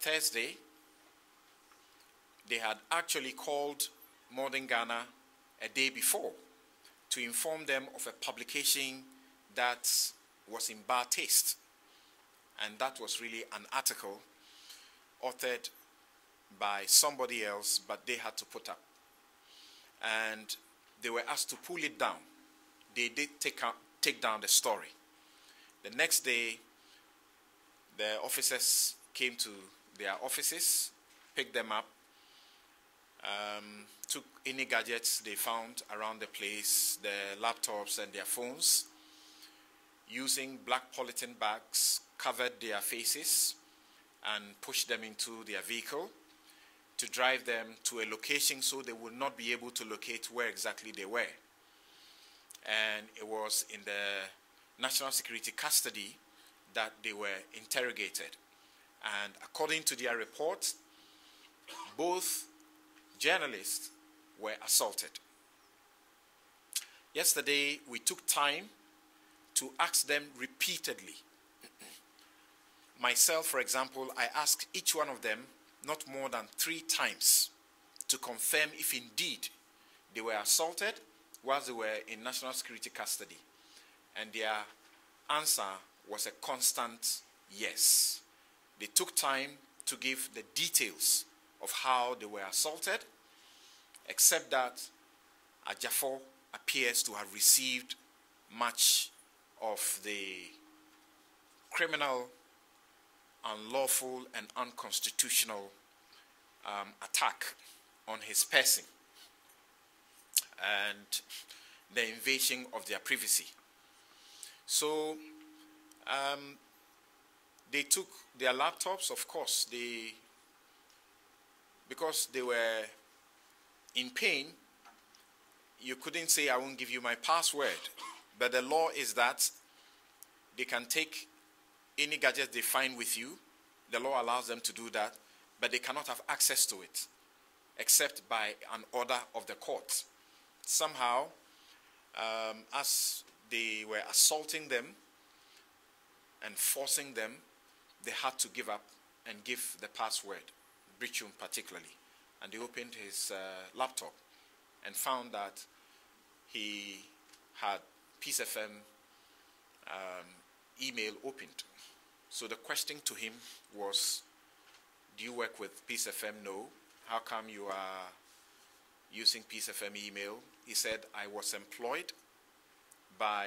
Thursday, they had actually called Modern Ghana a day before to inform them of a publication that was in bad taste. And that was really an article authored by somebody else, but they had to put up. And they were asked to pull it down. They did take down the story. The next day, the officers came to their offices, picked them up, took any gadgets they found around the place, their laptops and their phones, using black polythene bags, covered their faces and pushed them into their vehicle to drive them to a location so they would not be able to locate where exactly they were. And it was in the national security custody that they were interrogated. And according to their report, both journalists were assaulted. Yesterday, we took time to ask them repeatedly. Myself, for example, I asked each one of them not more than 3 times to confirm if indeed they were assaulted whilst they were in national security custody. And their answer was a constant yes. They took time to give the details of how they were assaulted, except that Ajafo appears to have received much of the criminal, unlawful, and unconstitutional attack on his person and the invasion of their privacy. So they took their laptops, of course, because they were in pain. You couldn't say, I won't give you my password. But the law is that they can take any gadget they find with you. The law allows them to do that, but they cannot have access to it except by an order of the court. Somehow, as they were assaulting them and forcing them, they had to give up and give the password, Brichum particularly. And they opened his laptop and found that he had Peace FM email opened. So the question to him was, do you work with Peace FM? No. How come you are using Peace FM email? He said, I was employed by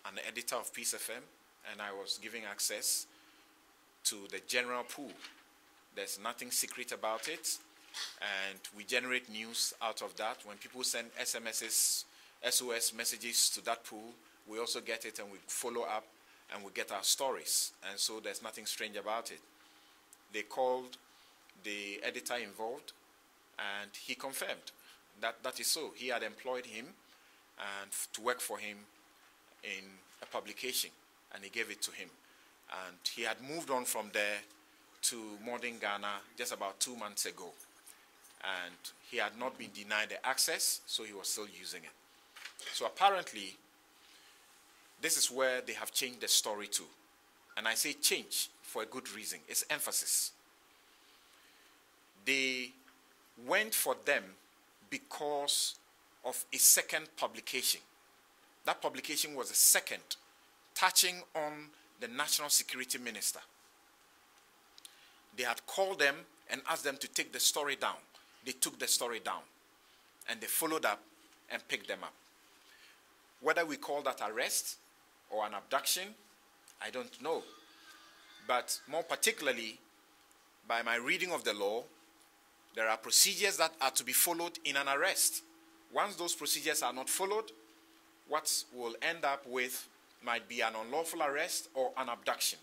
an editor of Peace FM, and I was giving access to the general pool. There's nothing secret about it, and we generate news out of that. When people send SMSs, SOS messages to that pool, we also get it and we follow up and we get our stories. And so there's nothing strange about it. They called the editor involved, and he confirmed that that is so. He had employed him and to work for him in a publication, and he gave it to him. And he had moved on from there to Modern Ghana just about 2 months ago. And he had not been denied the access, so he was still using it. So apparently, this is where they have changed the story to. And I say change for a good reason. It's emphasis. They went for them because of a second publication. That publication was a second, touching on the National Security Minister. They had called them and asked them to take the story down. They took the story down. And they followed up and picked them up. Whether we call that arrest or an abduction, I don't know. But more particularly, by my reading of the law, there are procedures that are to be followed in an arrest. Once those procedures are not followed, what will end up with might be an unlawful arrest or an abduction.